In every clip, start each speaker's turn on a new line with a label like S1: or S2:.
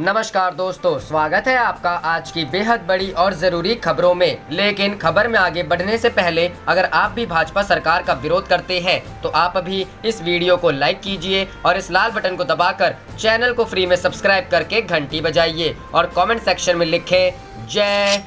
S1: नमस्कार दोस्तों, स्वागत है आपका आज की बेहद बड़ी और जरूरी खबरों में। लेकिन खबर में आगे बढ़ने से पहले अगर आप भी भाजपा सरकार का विरोध करते हैं तो आप अभी इस वीडियो को लाइक कीजिए और इस लाल बटन को दबाकर चैनल को फ्री में सब्सक्राइब करके घंटी बजाइए और कमेंट सेक्शन में लिखें जय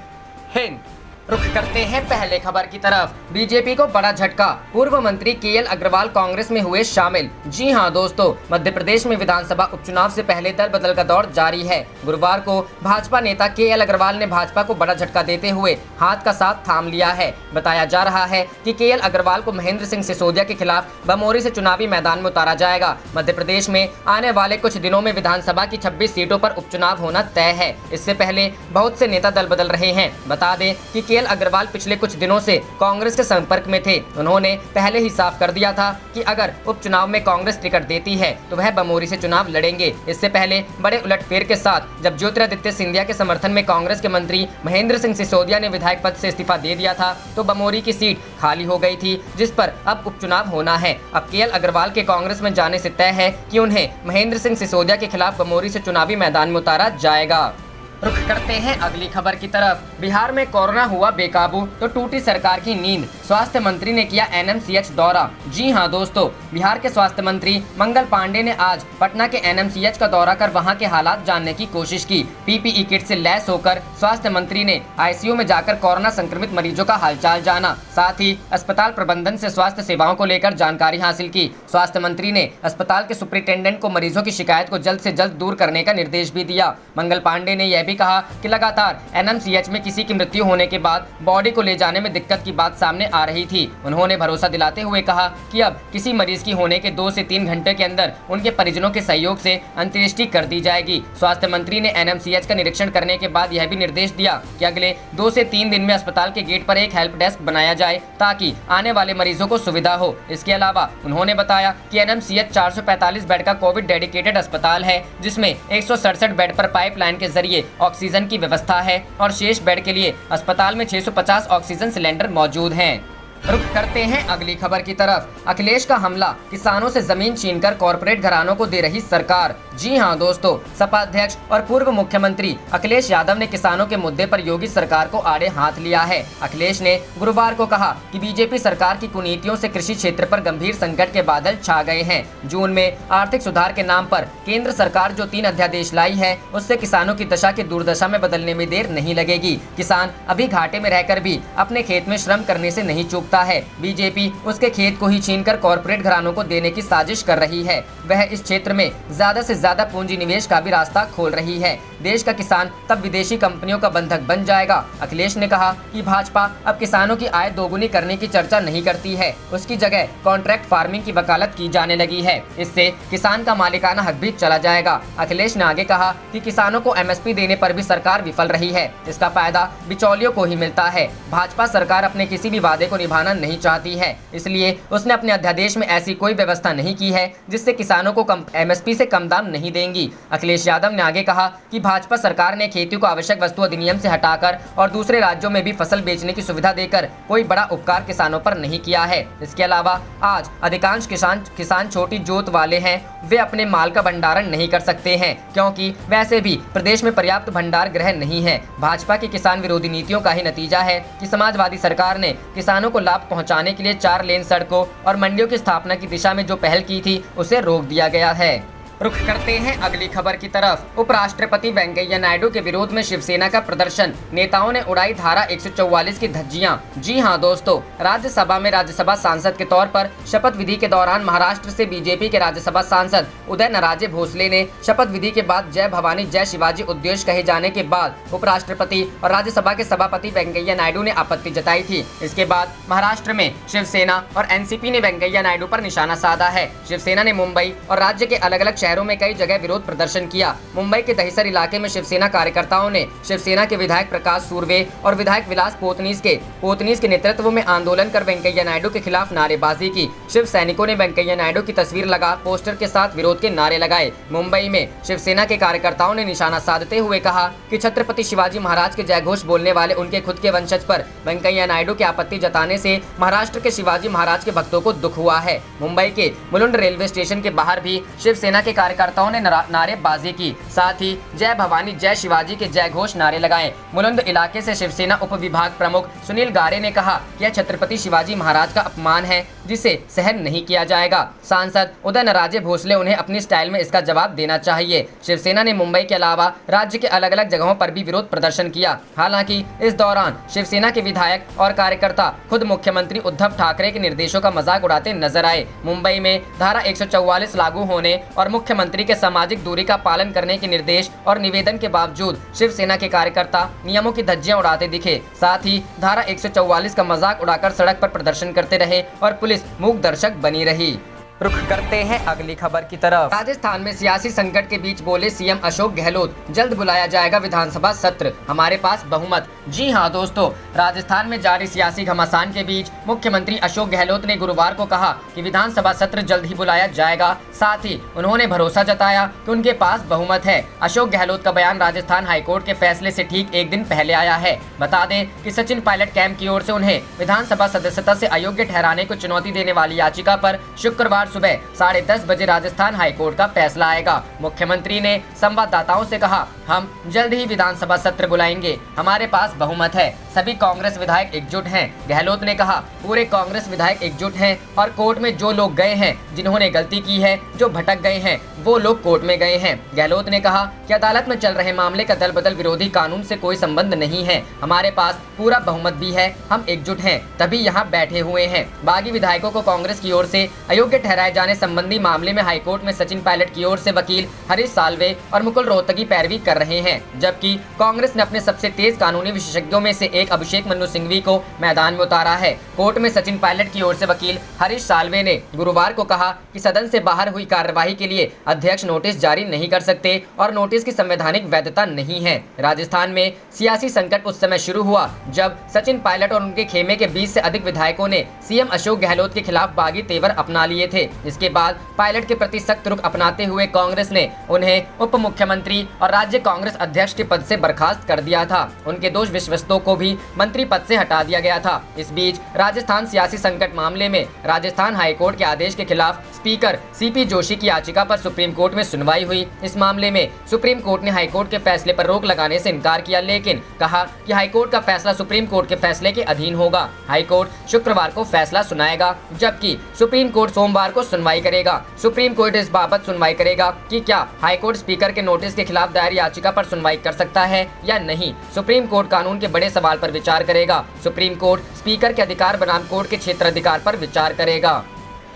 S1: हिंद। रुख करते हैं पहले खबर की तरफ। बीजेपी को बड़ा झटका, पूर्व मंत्री केएल अग्रवाल कांग्रेस में हुए शामिल। जी हां दोस्तों, मध्य प्रदेश में विधानसभा उपचुनाव से पहले दल बदल का दौर जारी है। गुरुवार को भाजपा नेता केएल अग्रवाल ने भाजपा को बड़ा झटका देते हुए हाथ का साथ थाम लिया है। बताया जा रहा है कि केएल अग्रवाल को महेंद्र सिंह सिसोदिया के खिलाफ बमोरी से चुनावी मैदान में उतारा जाएगा। मध्य प्रदेश में आने वाले कुछ दिनों में विधानसभा की 26 सीटों पर उपचुनाव होना तय है। इससे पहले बहुत से नेता दल बदल रहे हैं। बता दें कि केएल अग्रवाल पिछले कुछ दिनों से कांग्रेस के संपर्क में थे। उन्होंने पहले ही साफ कर दिया था कि अगर उपचुनाव में कांग्रेस टिकट देती है तो वह बमोरी से चुनाव लड़ेंगे। इससे पहले बड़े उलटफेर के साथ जब ज्योतिरादित्य सिंधिया के समर्थन में कांग्रेस के मंत्री महेंद्र सिंह सिसोदिया ने विधायक पद से इस्तीफा दे दिया था तो बमोरी की सीट खाली हो गई थी, जिस पर अब उपचुनाव होना है। अब केएल अग्रवाल के कांग्रेस में जाने से तय है कि उन्हें महेंद्र सिंह सिसोदिया के खिलाफ बमोरी से चुनावी मैदान में उतारा जाएगा। रुख करते हैं अगली खबर की तरफ। बिहार में कोरोना हुआ बेकाबू तो टूटी सरकार की नींद, स्वास्थ्य मंत्री ने किया एनएमसीएच दौरा। जी हां दोस्तों, बिहार के स्वास्थ्य मंत्री मंगल पांडे ने आज पटना के एनएमसीएच का दौरा कर वहां के हालात जानने की कोशिश की। पीपीई किट से लैस होकर स्वास्थ्य मंत्री ने आईसीयू में जाकर कोरोना संक्रमित मरीजों का हालचाल जाना, साथ ही अस्पताल प्रबंधन से स्वास्थ्य सेवाओं को लेकर जानकारी हासिल की। स्वास्थ्य मंत्री ने अस्पताल के सुपरिटेंडेंट को मरीजों की शिकायत को जल्द से जल्द दूर करने का निर्देश भी दिया। मंगल पांडे ने यह भी कहा कि लगातार एनएमसीएच में किसी की मृत्यु होने के बाद बॉडी को ले जाने में दिक्कत की बात सामने आ रही थी। उन्होंने भरोसा दिलाते हुए कहा कि अब किसी मरीज की होने के 2 से 3 घंटे के अंदर उनके परिजनों के सहयोग से अंत्येष्टि कर दी जाएगी। स्वास्थ्य मंत्री ने एनएमसीएच का निरीक्षण करने के बाद यह भी निर्देश दिया कि अगले 2 से 3 दिन में अस्पताल के गेट पर एक हेल्प डेस्क बनाया जाए ताकि आने वाले मरीजों को सुविधा हो। इसके अलावा उन्होंने बताया कि एनएमसीएच 445 बेड का कोविड डेडिकेटेड अस्पताल है, जिसमें 167 बेड पर पाइपलाइन के जरिए ऑक्सीजन की व्यवस्था है और शेष बेड के लिए अस्पताल में 650 ऑक्सीजन सिलेंडर मौजूद हैं। रुख करते हैं अगली खबर की तरफ। अखिलेश का हमला, किसानों से जमीन छीनकर कॉर्पोरेट घरानों को दे रही सरकार। जी हां दोस्तों, सपा अध्यक्ष और पूर्व मुख्यमंत्री अखिलेश यादव ने किसानों के मुद्दे पर योगी सरकार को आड़े हाथ लिया है। अखिलेश ने गुरुवार को कहा कि बीजेपी सरकार की कुनीतियों से कृषि क्षेत्र पर गंभीर संकट के बादल छा गए हैं। जून में आर्थिक सुधार के नाम पर केंद्र सरकार जो 3 अध्यादेश लाई है उससे किसानों की दशा की दुर्दशा में बदलने में देर नहीं लगेगी। किसान अभी घाटे में रहकर भी अपने खेत में श्रम करने से नहीं चूकता है। बीजेपी उसके खेत को ही छीनकर कॉर्पोरेट घरानों को देने की साजिश कर रही है। वह इस क्षेत्र में ज्यादा से ज्यादा पूंजी निवेश का भी रास्ता खोल रही है। देश का किसान तब विदेशी कंपनियों का बंधक बन जाएगा। अखिलेश ने कहा कि भाजपा अब किसानों की आय दोगुनी करने की चर्चा नहीं करती है, उसकी जगह कॉन्ट्रैक्ट फार्मिंग की वकालत की जाने लगी है। इससे किसान का मालिकाना हक भी चला जाएगा। अखिलेश ने आगे कहा कि किसानों को एमएसपी देने पर भी सरकार विफल रही है, इसका फायदा बिचौलियों को ही मिलता है। भाजपा सरकार अपने किसी भी वादे को निभाना नहीं चाहती है, इसलिए उसने अपने अध्यादेश में ऐसी कोई व्यवस्था नहीं की है जिससे किसानों को एमएसपी से कम दाम नहीं देंगी। अखिलेश यादव ने आगे कहा कि भाजपा सरकार ने खेती को आवश्यक वस्तु अधिनियम से हटाकर और दूसरे राज्यों में भी फसल बेचने की सुविधा देकर कोई बड़ा उपकार किसानों पर नहीं किया है। इसके अलावा आज अधिकांश किसान छोटी जोत वाले हैं, वे अपने माल का भंडारण नहीं कर सकते हैं क्योंकि वैसे भी प्रदेश में पर्याप्त भंडार गृह नहीं है। भाजपा की किसान विरोधी नीतियों का ही नतीजा है कि समाजवादी सरकार ने किसानों को लाभ पहुंचाने के लिए 4 लेन सड़कों और मंडियों की स्थापना की दिशा में जो पहल की थी उसे रोक दिया गया है। रुख करते हैं अगली खबर की तरफ। उपराष्ट्रपति वेंकैया नायडू के विरोध में शिवसेना का प्रदर्शन, नेताओं ने उड़ाई धारा 144 की धज्जियां। जी हां दोस्तों, राज्यसभा में राज्यसभा सांसद के तौर पर शपथ विधि के दौरान महाराष्ट्र से बीजेपी के राज्यसभा सांसद उदय नाराजे भोसले ने शपथ विधि के बाद जय भवानी जय शिवाजी उद्देश्य कहे जाने के बाद उपराष्ट्रपति और राज्यसभा के सभापति वेंकैया नायडू ने आपत्ति जताई थी। इसके बाद महाराष्ट्र में शिवसेना और एनसीपी ने वेंकैया नायडू पर निशाना साधा है। शिवसेना ने मुंबई और राज्य के अलग अलग शहरों में कई जगह विरोध प्रदर्शन किया। मुंबई के दहिसर इलाके में शिवसेना कार्यकर्ताओं ने शिवसेना के विधायक प्रकाश सूर्वे और विधायक विलास पोतनीस के नेतृत्व में आंदोलन कर वेंकैया नायडू के खिलाफ नारेबाजी की। शिव सैनिकों ने वेंकैया नायडू की तस्वीर लगा पोस्टर के साथ विरोध के नारे लगाए। मुंबई में शिवसेना के कार्यकर्ताओं ने निशाना साधते हुए कहा कि छत्रपति शिवाजी महाराज के जयघोष बोलने वाले उनके खुद के वंशज पर वेंकैया नायडू की आपत्ति जताने से महाराष्ट्र के शिवाजी महाराज के भक्तों को दुख हुआ है। मुंबई के मुलुंड रेलवे स्टेशन के बाहर भी शिवसेना के कार्यकर्ताओं ने नारेबाजी की, साथ ही जय भवानी जय शिवाजी के जय घोष नारे लगाए। मुलुंद इलाके से शिवसेना उप विभाग प्रमुख सुनील गारे ने कहा कि यह छत्रपति शिवाजी महाराज का अपमान है जिसे सहन नहीं किया जाएगा। सांसद उदय नराजे भोसले उन्हें अपनी स्टाइल में इसका जवाब देना चाहिए। शिवसेना ने मुंबई के अलावा राज्य के अलग अलग जगहों पर भी विरोध प्रदर्शन किया। हालांकि इस दौरान शिवसेना के विधायक और कार्यकर्ता खुद मुख्यमंत्री उद्धव ठाकरे के निर्देशों का मजाक उड़ाते नजर आए। मुंबई में धारा 144 लागू होने और मुख्यमंत्री के सामाजिक दूरी का पालन करने के निर्देश और निवेदन के बावजूद शिवसेना के कार्यकर्ता नियमों की धज्जियां उड़ाते दिखे। साथ ही धारा 144 का मजाक उड़ाकर सड़क पर प्रदर्शन करते रहे और पुलिस मूक दर्शक बनी रही। रुख करते हैं अगली खबर की तरफ। राजस्थान में सियासी संकट के बीच बोले सीएम अशोक गहलोत, जल्द बुलाया जाएगा विधानसभा सत्र, हमारे पास बहुमत। जी हां दोस्तों, राजस्थान में जारी सियासी घमासान के बीच मुख्यमंत्री अशोक गहलोत ने गुरुवार को कहा कि विधानसभा सत्र जल्द ही बुलाया जाएगा। साथ ही उन्होंने भरोसा जताया कि उनके पास बहुमत है। अशोक गहलोत का बयान राजस्थान हाईकोर्ट के फैसले से ठीक एक दिन पहले आया है। बता दें कि सचिन पायलट कैंप की ओर से उन्हें विधानसभा सदस्यता से अयोग्य ठहराने को चुनौती देने वाली याचिका पर शुक्रवार सुबह 10:30 बजे राजस्थान हाईकोर्ट का फैसला आएगा। मुख्यमंत्री ने संवाददाताओं से कहा, हम जल्द ही विधानसभा सत्र बुलाएंगे, हमारे पास बहुमत है, सभी कांग्रेस विधायक एकजुट हैं। गहलोत ने कहा, पूरे कांग्रेस विधायक एकजुट हैं और कोर्ट में जो लोग गए हैं, जिन्होंने गलती की है, जो भटक गए हैं, वो लोग कोर्ट में गए हैं। गहलोत ने कहा कि अदालत में चल रहे मामले का दल बदल विरोधी कानून से कोई संबंध नहीं है, हमारे पास पूरा बहुमत भी है, हम एकजुट हैं, तभी यहाँ बैठे हुए हैं। बागी विधायकों को कांग्रेस की ओर से अयोग्य ठहराए जाने संबंधी मामले में हाईकोर्ट में सचिन पायलट की ओर से वकील हरीश साल्वे और मुकुल रोहतगी पैरवी कर रहे हैं, जबकि कांग्रेस ने अपने सबसे तेज कानूनी विशेषज्ञों में से एक अभिषेक मनु सिंघवी को मैदान में उतारा है। कोर्ट में सचिन पायलट की ओर से वकील हरीश साल्वे ने गुरुवार को कहा कि सदन से बाहर हुई कार्यवाही के लिए अध्यक्ष नोटिस जारी नहीं कर सकते और नोटिस की संवैधानिक वैधता नहीं है। राजस्थान में सियासी संकट उस समय शुरू हुआ जब सचिन पायलट और उनके खेमे के 20 से अधिक विधायकों ने सीएम अशोक गहलोत के खिलाफ बागी तेवर अपना लिए थे। इसके बाद पायलट के प्रति सख्त रुख अपनाते हुए कांग्रेस ने उन्हें उप मुख्यमंत्री और राज्य कांग्रेस अध्यक्ष के पद से बर्खास्त कर दिया था। उनके 2 विश्वस्तों को भी मंत्री पद से हटा दिया गया था। इस बीच राजस्थान सियासी संकट मामले में राजस्थान हाईकोर्ट के आदेश के खिलाफ स्पीकर सीपी जोशी की याचिका पर सुप्रीम कोर्ट में सुनवाई हुई। इस मामले में सुप्रीम कोर्ट ने हाईकोर्ट के फैसले पर रोक लगाने से इनकार किया, लेकिन कहा कि हाईकोर्ट का फैसला सुप्रीम कोर्ट के फैसले के अधीन होगा। हाईकोर्ट शुक्रवार को फैसला सुनाएगा, जबकि सुप्रीम कोर्ट सोमवार को सुनवाई करेगा। सुप्रीम कोर्ट इस बाबत सुनवाई करेगा कि क्या हाईकोर्ट स्पीकर के नोटिस के खिलाफ दायर याचिका पर सुनवाई कर सकता है या नहीं। सुप्रीम कोर्ट कानून के बड़े सवाल पर विचार करेगा। सुप्रीम कोर्ट स्पीकर के अधिकार बनाम कोर्ट के क्षेत्राधिकार पर विचार करेगा।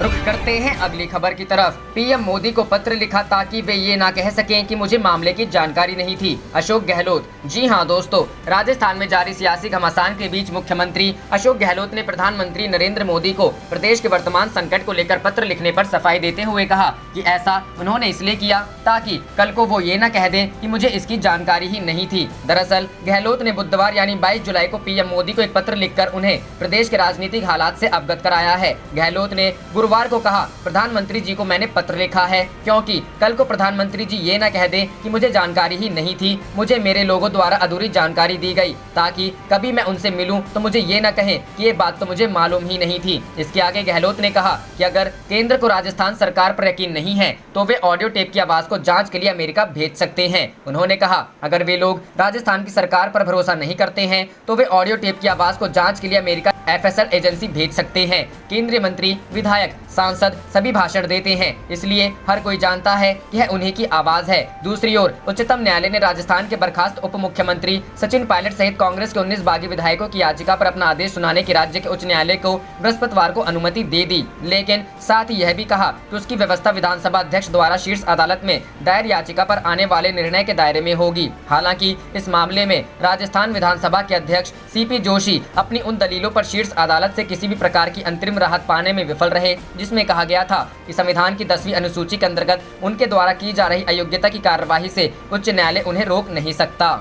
S1: रुख करते हैं अगली खबर की तरफ। पीएम मोदी को पत्र लिखा ताकि वे ये ना कह सकें कि मुझे मामले की जानकारी नहीं थी, अशोक गहलोत। जी हां दोस्तों, राजस्थान में जारी सियासी घमासान के बीच मुख्यमंत्री अशोक गहलोत ने प्रधानमंत्री नरेंद्र मोदी को प्रदेश के वर्तमान संकट को लेकर पत्र लिखने पर सफाई देते हुए कहा कि ऐसा उन्होंने इसलिए किया ताकि कल को वो ये न कह दें कि मुझे इसकी जानकारी ही नहीं थी। दरअसल गहलोत ने बुधवार यानी 22 जुलाई को पीएम मोदी को एक पत्र लिखकर उन्हें प्रदेश के राजनीतिक हालात से अवगत कराया है। गहलोत ने गुरुवार को कहा, प्रधानमंत्री जी को मैंने पत्र लिखा है क्योंकि कल को प्रधानमंत्री जी ये न कह दें कि मुझे जानकारी ही नहीं थी, मुझे मेरे लोगों द्वारा अधूरी जानकारी दी गई ताकि कभी मैं उनसे मिलूं तो मुझे ये न कहें कि ये बात तो मुझे मालूम ही नहीं थी। इसके आगे गहलोत ने कहा कि अगर केंद्र को राजस्थान सरकार पर यकीन नहीं है तो वे ऑडियो टेप की आवाज को जांच के लिए अमेरिका भेज सकते हैं। उन्होंने कहा अगर वे लोग राजस्थान की सरकार पर भरोसा नहीं करते हैं तो वे ऑडियो टेप की आवाज को जांच के लिए अमेरिका FSL एजेंसी भेज सकते हैं। केंद्रीय मंत्री, विधायक, सांसद सभी भाषण देते हैं, इसलिए हर कोई जानता है कि यह उन्हीं की आवाज है। दूसरी ओर उच्चतम न्यायालय ने राजस्थान के बर्खास्त उप मुख्यमंत्री सचिन पायलट सहित कांग्रेस के 19 बागी विधायकों की याचिका पर अपना आदेश सुनाने की राज्य के उच्च न्यायालय को बृहस्पतिवार को अनुमति दे दी, लेकिन साथ ही यह भी कहा कि उसकी व्यवस्था विधानसभा अध्यक्ष द्वारा शीर्ष अदालत में दायर याचिका पर आने वाले निर्णय के दायरे में होगी। हालांकि इस मामले में राजस्थान विधानसभा के अध्यक्ष CP जोशी अपनी उन दलीलों पर शीर्ष अदालत से किसी भी प्रकार की अंतरिम राहत पाने में विफल रहे जिसमें कहा गया था कि संविधान की 10वीं अनुसूची के अंतर्गत उनके द्वारा की जा रही अयोग्यता की कार्यवाही से उच्च न्यायालय उन्हें रोक नहीं सकता।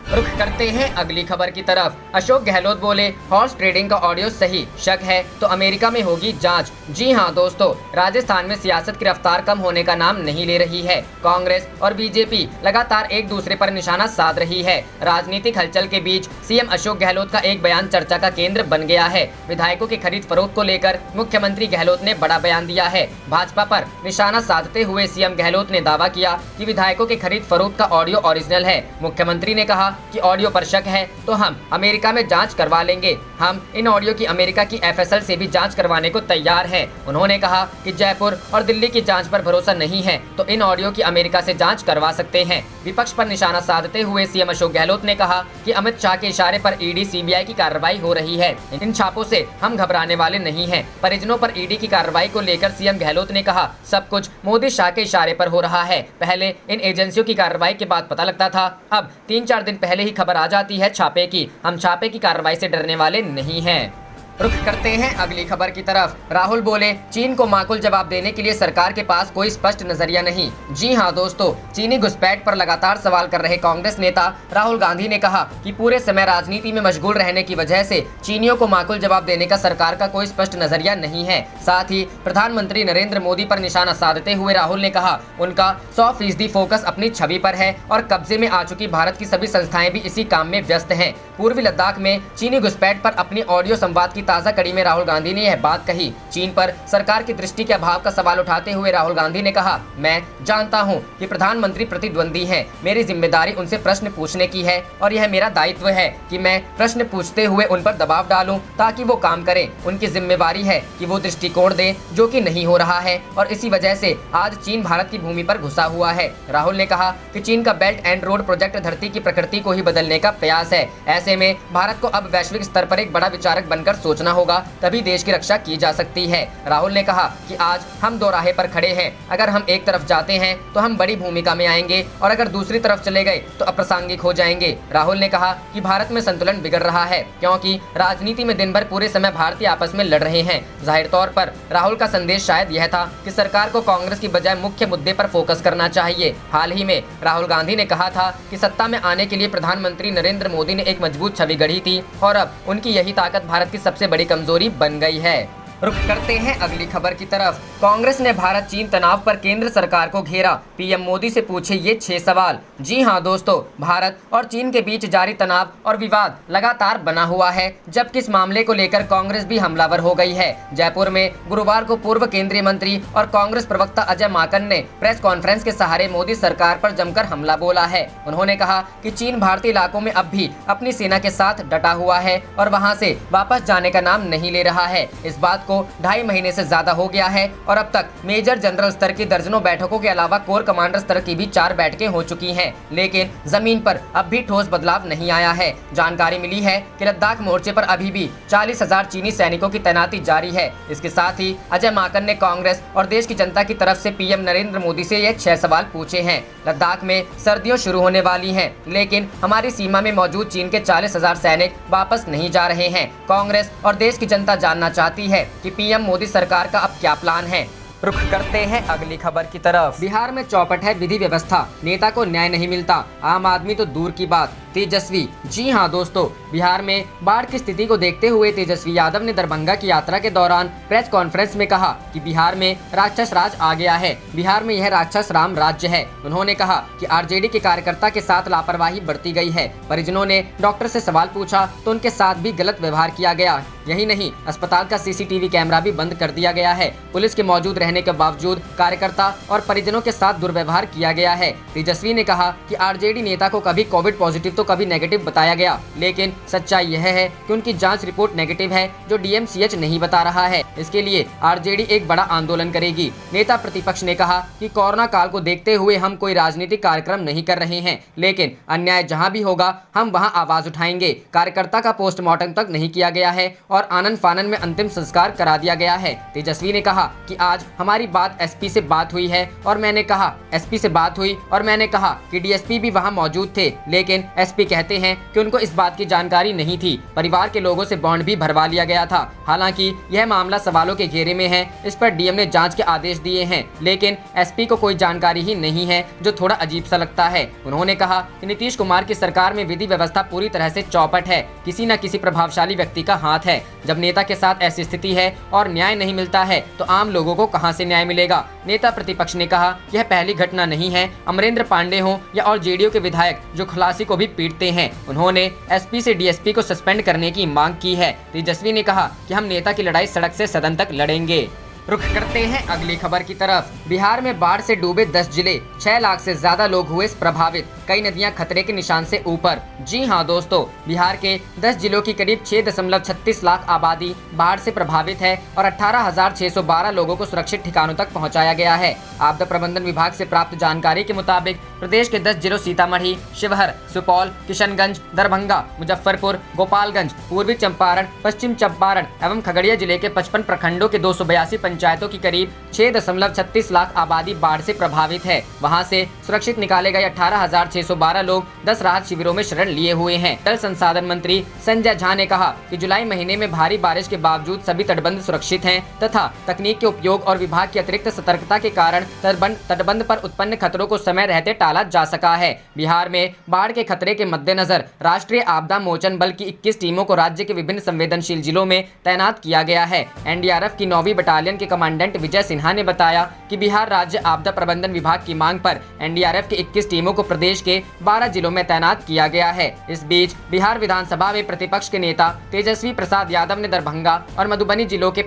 S1: रुख करते हैं अगली खबर की तरफ। अशोक गहलोत बोले हॉर्स ट्रेडिंग का ऑडियो सही, शक है तो अमेरिका में होगी जांच। जी हां दोस्तों, राजस्थान में सियासत की रफ्तार कम होने का नाम नहीं ले रही है। कांग्रेस और बीजेपी लगातार एक दूसरे पर निशाना साध रही है। राजनीतिक हलचल के बीच सीएम अशोक गहलोत का एक बयान चर्चा का केंद्र बन गया है। विधायकों की खरीद फरोख्त को लेकर मुख्यमंत्री गहलोत ने बड़ा बयान दिया है। भाजपा पर निशाना साधते हुए सीएम गहलोत ने दावा किया कि विधायकों की खरीद फरोख्त का ऑडियो ओरिजिनल है। मुख्यमंत्री ने कहा कि ऑडियो पर शक है तो हम अमेरिका में जांच करवा लेंगे। हम इन ऑडियो की अमेरिका की एफएसएल से भी जांच करवाने को तैयार हैं। उन्होंने कहा कि जयपुर और दिल्ली की जांच पर भरोसा नहीं है तो इन ऑडियो की अमेरिका से जांच करवा सकते हैं। विपक्ष पर निशाना साधते हुए सीएम अशोक गहलोत ने कहा कि अमित शाह के इशारे पर ईडी सीबीआई की कार्रवाई हो रही है। इन छापों से हम घबराने वाले नहीं हैं। परिजनों पर ईडी की कार्रवाई को लेकर सीएम गहलोत ने कहा सब कुछ मोदी शाह के इशारे पर हो रहा है। पहले इन एजेंसियों की कार्रवाई के बाद पता लगता था, अब 3-4 दिन पहले ही खबर आ जाती है छापे की। हम छापे की कार्रवाई से डरने वाले नहीं हैं। रुख करते हैं अगली खबर की तरफ। राहुल बोले चीन को माकूल जवाब देने के लिए सरकार के पास कोई स्पष्ट नजरिया नहीं। जी हां दोस्तों, चीनी घुसपैठ पर लगातार सवाल कर रहे कांग्रेस नेता राहुल गांधी ने कहा कि पूरे समय राजनीति में मशगूल रहने की वजह से चीनियों को माकूल जवाब देने का सरकार का कोई स्पष्ट नजरिया नहीं है। साथ ही प्रधानमंत्री नरेंद्र मोदी पर निशाना साधते हुए राहुल ने कहा उनका 100% फोकस अपनी छवि पर है और कब्जे में आ चुकी भारत की सभी संस्थाएं भी इसी काम में व्यस्त हैं। पूर्वी लद्दाख में चीनी घुसपैठ पर अपनी ऑडियो संवाद की ताज़ा कड़ी में राहुल गांधी ने यह बात कही। चीन पर सरकार की दृष्टि के अभाव का सवाल उठाते हुए राहुल गांधी ने कहा मैं जानता हूं कि प्रधानमंत्री प्रतिद्वंदी हैं। मेरी जिम्मेदारी उनसे प्रश्न पूछने की है और यह मेरा दायित्व है कि मैं प्रश्न पूछते हुए उन पर दबाव डालूं ताकि वो काम करें। उनकी जिम्मेवारी है कि वो दृष्टिकोण दें, जो कि नहीं हो रहा है और इसी वजह से आज चीन भारत की भूमि पर घुसा हुआ है। राहुल ने कहा कि चीन का बेल्ट एंड रोड प्रोजेक्ट धरती की प्रकृति को ही बदलने का प्रयास है। ऐसे में भारत को अब वैश्विक स्तर पर एक बड़ा विचारक बनकर सोचना होगा, तभी देश की रक्षा की जा सकती है। राहुल ने कहा कि आज हम दो राह पर खड़े हैं। अगर हम एक तरफ जाते हैं तो हम बड़ी भूमिका में आएंगे और अगर दूसरी तरफ चले गए तो अप्रासंगिक हो जाएंगे। राहुल ने कहा कि भारत में संतुलन बिगड़ रहा है क्योंकि राजनीति में दिन भर पूरे समय भारतीय आपस में लड़ रहे हैं। जाहिर तौर पर राहुल का संदेश शायद यह था कि सरकार को कांग्रेस की बजाय मुख्य मुद्दे पर फोकस करना चाहिए। हाल ही में राहुल गांधी ने कहा था कि सत्ता में आने के लिए प्रधानमंत्री नरेंद्र मोदी ने एक मजबूत छवि गढ़ी थी और अब उनकी यही ताकत भारत की सबसे बड़ी कमजोरी बन गई है। रुख करते हैं अगली खबर की तरफ। कांग्रेस ने भारत चीन तनाव पर केंद्र सरकार को घेरा, पीएम मोदी से पूछे ये 6 सवाल। जी हां दोस्तों, भारत और चीन के बीच जारी तनाव और विवाद लगातार बना हुआ है, जबकि इस मामले को लेकर कांग्रेस भी हमलावर हो गई है। जयपुर में गुरुवार को पूर्व केंद्रीय मंत्री और कांग्रेस प्रवक्ता अजय माकन ने प्रेस कॉन्फ्रेंस के सहारे मोदी सरकार पर जमकर हमला बोला है। उन्होंने कहा कि चीन भारतीय इलाकों में अब भी अपनी सेना के साथ डटा हुआ है और वहाँ से वापस जाने का नाम नहीं ले रहा है। इस बात 2.5 महीने से ज्यादा हो गया है और अब तक मेजर जनरल स्तर की दर्जनों बैठकों के अलावा कोर कमांडर स्तर की भी 4 बैठकें हो चुकी हैं, लेकिन जमीन पर अब भी ठोस बदलाव नहीं आया है। जानकारी मिली है कि लद्दाख मोर्चे पर अभी भी 40,000 चीनी सैनिकों की तैनाती जारी है। इसके साथ ही अजय माकन ने कांग्रेस और देश की जनता की तरफ से पीएम नरेंद्र मोदी से ये 6 सवाल पूछे हैं। लद्दाख में सर्दियों शुरू होने वाली हैं, लेकिन हमारी सीमा में मौजूद चीन के 40,000 सैनिक वापस नहीं जा रहे हैं। कांग्रेस और देश की जनता जानना चाहती है कि पीएम मोदी सरकार का अब क्या प्लान है। रुख करते हैं अगली खबर की तरफ। बिहार में चौपट है विधि व्यवस्था, नेता को न्याय नहीं मिलता, आम आदमी तो दूर की बात। तेजस्वी। जी हां दोस्तों, बिहार में बाढ़ की स्थिति को देखते हुए तेजस्वी यादव ने दरभंगा की यात्रा के दौरान प्रेस कॉन्फ्रेंस में कहा कि बिहार में राक्षस राज आ गया है, बिहार में यह राक्षस राम राज्य है। उन्होंने कहा कि आरजेडी के कार्यकर्ता के साथ लापरवाही बरती गई है। परिजनों ने डॉक्टर से सवाल पूछा तो उनके साथ भी गलत व्यवहार किया गया। यही नहीं, अस्पताल का सीसीटीवी कैमरा भी बंद कर दिया गया है। पुलिस के मौजूद रहने के बावजूद कार्यकर्ता और परिजनों के साथ दुर्व्यवहार किया गया है। तेजस्वी ने कहा कि आरजेडी नेता को कभी कोविड पॉजिटिव तो कभी नेगेटिव बताया गया, लेकिन सच्चाई यह है कि उनकी जांच रिपोर्ट नेगेटिव है, जो डीएमसीएच नहीं बता रहा है। इसके लिए आरजेडी एक बड़ा आंदोलन करेगी। नेता प्रतिपक्ष ने कहा कि कोरोना काल को देखते हुए हम कोई राजनीतिक कार्यक्रम नहीं कर रहे हैं, लेकिन अन्याय जहां भी होगा हम वहां आवाज उठाएंगे। कार्यकर्ता का पोस्टमार्टम तक नहीं किया गया है और आनन फानन में अंतिम संस्कार करा दिया गया है। तेजस्वी ने कहा कि आज हमारी बात एसपी से बात हुई है और मैंने कहा एसपी से बात हुई और मैंने कहा कि डीएसपी भी वहां मौजूद थे, लेकिन एसपी कहते हैं कि उनको इस बात की जानकारी नहीं थी। परिवार के लोगों से बॉन्ड भी भरवा लिया गया था। हालांकि यह मामला सवालों के घेरे में है। इस पर डीएम ने जांच के आदेश दिए हैं, लेकिन एसपी को कोई जानकारी ही नहीं है, जो थोड़ा अजीब सा लगता है। उन्होंने कहा कि नीतीश कुमार की सरकार में विधि व्यवस्था पूरी तरह से चौपट है। किसी न किसी प्रभावशाली व्यक्ति का हाथ है। जब नेता के साथ ऐसी स्थिति है और न्याय नहीं मिलता है तो आम लोगों को कहां से न्याय मिलेगा। नेता प्रतिपक्ष ने कहा यह पहली घटना नहीं है। अमरेंद्र पांडे हो या और जेडीयू के विधायक जो खलासी को भी पीटते हैं। उन्होंने एसपी से डीएसपी को सस्पेंड करने की मांग की है। तेजस्वी ने कहा कि हम नेता की लड़ाई सड़क से सदन तक लड़ेंगे। रुख करते हैं अगली खबर की तरफ। बिहार में बाढ़ से डूबे 10 जिले, 6 लाख से ज्यादा लोग हुए प्रभावित। कई नदियां खतरे के निशान से ऊपर। जी हां दोस्तों, बिहार के 10 जिलों की करीब 6.36 लाख आबादी बाढ़ से प्रभावित है और 18,612 लोगों को सुरक्षित ठिकानों तक पहुंचाया गया है। आपदा प्रबंधन विभाग से प्राप्त जानकारी के मुताबिक प्रदेश के 10 जिलों सीतामढ़ी, शिवहर, सुपौल, किशनगंज, दरभंगा, मुजफ्फरपुर, गोपालगंज, पूर्वी चंपारण, पश्चिम चंपारण एवं खगड़िया जिले के 55 प्रखंडों के 282 पंचायतों की करीब 6.36 लाख आबादी बाढ़ से प्रभावित है। वहां से सुरक्षित निकाले गए 18,612 लोग 10 राहत शिविरों में शरण लिए हुए हैं। जल संसाधन मंत्री संजय झा ने कहा कि जुलाई महीने में भारी बारिश के बावजूद सभी तटबंध सुरक्षित हैं तथा तकनीक के उपयोग और विभाग की अतिरिक्त सतर्कता के कारण तटबंध पर उत्पन्न खतरों को समय रहते टाला जा सका है। बिहार में बाढ़ के खतरे के मद्देनजर राष्ट्रीय आपदा मोचन बल की 21 टीमों को राज्य के विभिन्न संवेदनशील जिलों में तैनात किया गया है। एनडीआरएफ की 9वीं बटालियन के कमांडेंट विजय सिन्हा ने बताया कि बिहार राज्य आपदा प्रबंधन विभाग की मांग पर एनडीआरएफ की 21 टीमों को प्रदेश के 12 जिलों में तैनात किया गया है। इस बीच बिहार विधानसभा में प्रतिपक्ष के नेता तेजस्वी प्रसाद यादव ने दरभंगा और मधुबनी जिलों के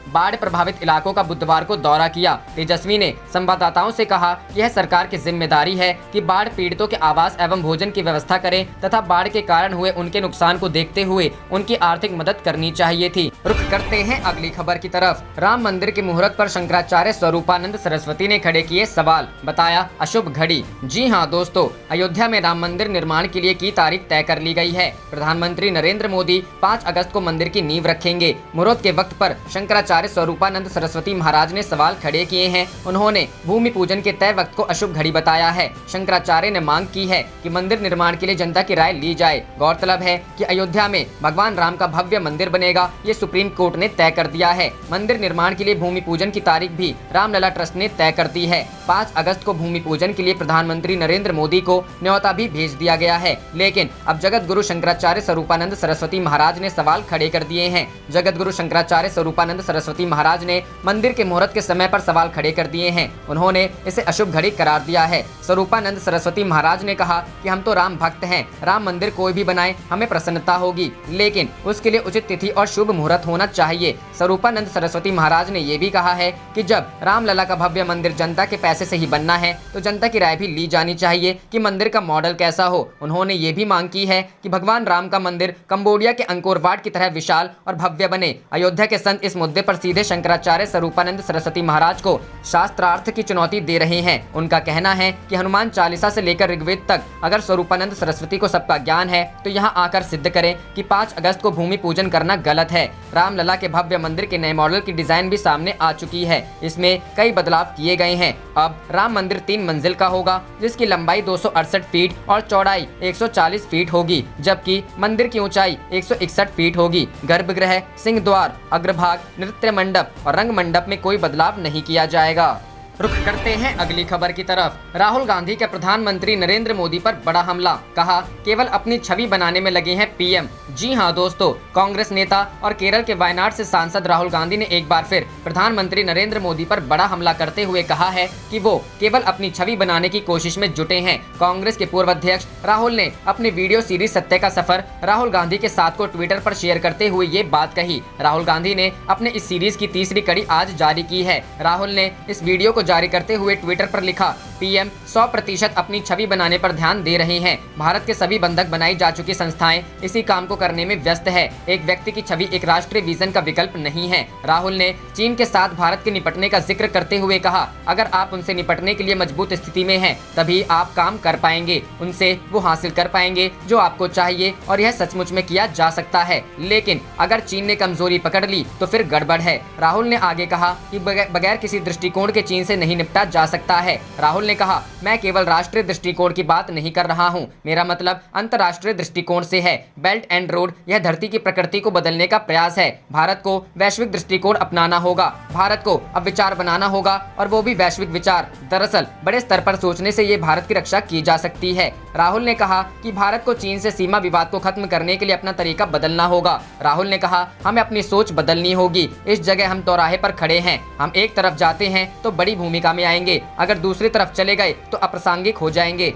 S1: बाढ़ प्रभावित इलाकों का बुधवार को दौरा किया। तेजस्वी ने संवाददाताओं से कहा कि यह सरकार की जिम्मेदारी है कि बाढ़ पीड़ितों के आवास एवं भोजन की व्यवस्था करें तथा बाढ़ के कारण हुए उनके नुकसान को देखते हुए उनकी आर्थिक मदद करनी चाहिए थी। रुख करते हैं अगली खबर की तरफ। राम मंदिर के मुहूर्त पर शंकराचार्य स्वरूपानंद सरस्वती ने खड़े किए सवाल, बताया अशुभ घड़ी। जी हाँ दोस्तों, अयोध्या में राम मंदिर निर्माण के लिए की तारीख तय कर ली गई है। प्रधानमंत्री नरेंद्र मोदी 5 अगस्त को मंदिर की नींव रखेंगे। मुहूर्त के वक्त पर शंकराचार्य स्वरूपानंद सरस्वती महाराज ने सवाल खड़े किए हैं। उन्होंने भूमि पूजन के तय वक्त को अशुभ घड़ी बताया है। शंकराचार्य ने मांग की है कि मंदिर निर्माण के लिए जनता की राय ली जाए। गौरतलब है कि अयोध्या में भगवान राम का भव्य मंदिर बनेगा, ये सुप्रीम कोर्ट ने तय कर दिया है। मंदिर निर्माण के लिए भूमि पूजन की तारीख भी रामलला ट्रस्ट ने तय कर दी है। 5 अगस्त को भूमि पूजन के लिए प्रधानमंत्री नरेंद्र मोदी को न्योता भी भेज दिया गया है, लेकिन अब जगत गुरु शंकराचार्य स्वरूपानंद सरस्वती महाराज ने सवाल खड़े कर दिए हैं। जगत गुरु शंकराचार्य स्वरूपानंद सरस्वती महाराज ने मंदिर के मुहूर्त के समय पर सवाल खड़े कर दिए हैं। उन्होंने इसे अशुभ घड़ी करार दिया है। स्वरूपानंद सरस्वती महाराज ने कहा कि हम तो राम भक्त हैं, राम मंदिर कोई भी बनाए हमें प्रसन्नता होगी, लेकिन उसके लिए उचित तिथि और शुभ मुहूर्त होना चाहिए। स्वरूपानंद सरस्वती महाराज ने ये भी कहा है कि जब रामलला का भव्य मंदिर जनता के पैसे से ही बनना है तो जनता की राय भी ली जानी चाहिए कि मंदिर का मॉडल कैसा हो। उन्होंने ये भी मांग की है कि भगवान राम का मंदिर कंबोडिया के अंकोर वाट की तरह विशाल और भव्य बने। अयोध्या के संत इस मुद्दे पर सीधे शंकराचार्य स्वरूपानंद सरस्वती महाराज को शास्त्रार्थ की चुनौती दे रहे हैं। उनका कहना है कि हनुमान चालीसा से लेकर ऋग्वेद तक अगर स्वरूपानंद सरस्वती को सबका ज्ञान है तो यहाँ आकर सिद्ध करें कि 5 अगस्त को भूमि पूजन करना गलत है। रामलला के भव्य मंदिर के नए मॉडल की डिजाइन भी सामने आ चुकी है। इसमें कई बदलाव किए गए हैं। अब राम मंदिर 3 मंजिल का होगा, जिसकी लंबाई 268 फीट और चौड़ाई 140 फीट होगी, जबकि मंदिर की ऊंचाई 161 फीट होगी। गर्भगृह, सिंह द्वार, अग्रभाग, नृत्य मंडप और रंग मंडप में कोई बदलाव नहीं किया जाएगा। रुख करते हैं अगली खबर की तरफ। राहुल गांधी के प्रधानमंत्री नरेंद्र मोदी पर बड़ा हमला, कहा केवल अपनी छवि बनाने में लगे हैं पीएम। जी हां दोस्तों, कांग्रेस नेता और केरल के वायनाड से सांसद राहुल गांधी ने एक बार फिर प्रधानमंत्री नरेंद्र मोदी पर बड़ा हमला करते हुए कहा है कि वो केवल अपनी छवि बनाने की कोशिश में जुटे हैं। कांग्रेस के पूर्व अध्यक्ष राहुल ने अपनी वीडियो सीरीज सत्य का सफर राहुल गांधी के साथ को ट्विटर पर शेयर करते हुए ये बात कही। राहुल गांधी ने अपने इस सीरीज की तीसरी कड़ी आज जारी की है। राहुल ने इस वीडियो को जारी करते हुए ट्विटर पर लिखा, पीएम 100% अपनी छवि बनाने पर ध्यान दे रहे हैं। भारत के सभी बंधक बनाई जा चुकी संस्थाएं इसी काम को करने में व्यस्त है। एक व्यक्ति की छवि एक राष्ट्रीय विजन का विकल्प नहीं है। राहुल ने चीन के साथ भारत के निपटने का जिक्र करते हुए कहा, अगर आप उनसे निपटने के लिए मजबूत स्थिति में हैं, तभी आप काम कर पाएंगे, उनसे वो हासिल कर पाएंगे जो आपको चाहिए, और यह सचमुच में किया जा सकता है। लेकिन अगर चीन ने कमजोरी पकड़ ली तो फिर गड़बड़ है। राहुल ने आगे कहा कि बगैर किसी दृष्टिकोण के चीन से नहीं निपटा जा सकता है। राहुल ने कहा, मैं केवल राष्ट्रीय दृष्टिकोण की बात नहीं कर रहा हूं, मेरा मतलब अंतर्राष्ट्रीय दृष्टिकोण से है। बेल्ट एंड रोड यह धरती की प्रकृति को बदलने का प्रयास है। भारत को वैश्विक दृष्टिकोण अपनाना होगा। भारत को अब विचार बनाना होगा, और वो भी वैश्विक विचार। दरअसल बड़े स्तर पर सोचने से ये भारत की रक्षा की जा सकती है। राहुल ने कहा कि भारत को चीन से सीमा विवाद को खत्म करने के लिए अपना तरीका बदलना होगा। राहुल ने कहा, हमें अपनी सोच बदलनी होगी। इस जगह हम चौराहे पर खड़े हैं, हम एक तरफ जाते हैं तो बड़ी भूमिका में आएंगे, अगर दूसरी तरफ चले गए तो अप्रासंगिक हो जाएंगे।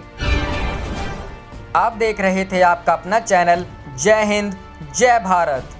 S2: आप देख रहे थे आपका अपना चैनल जय हिंद जय भारत।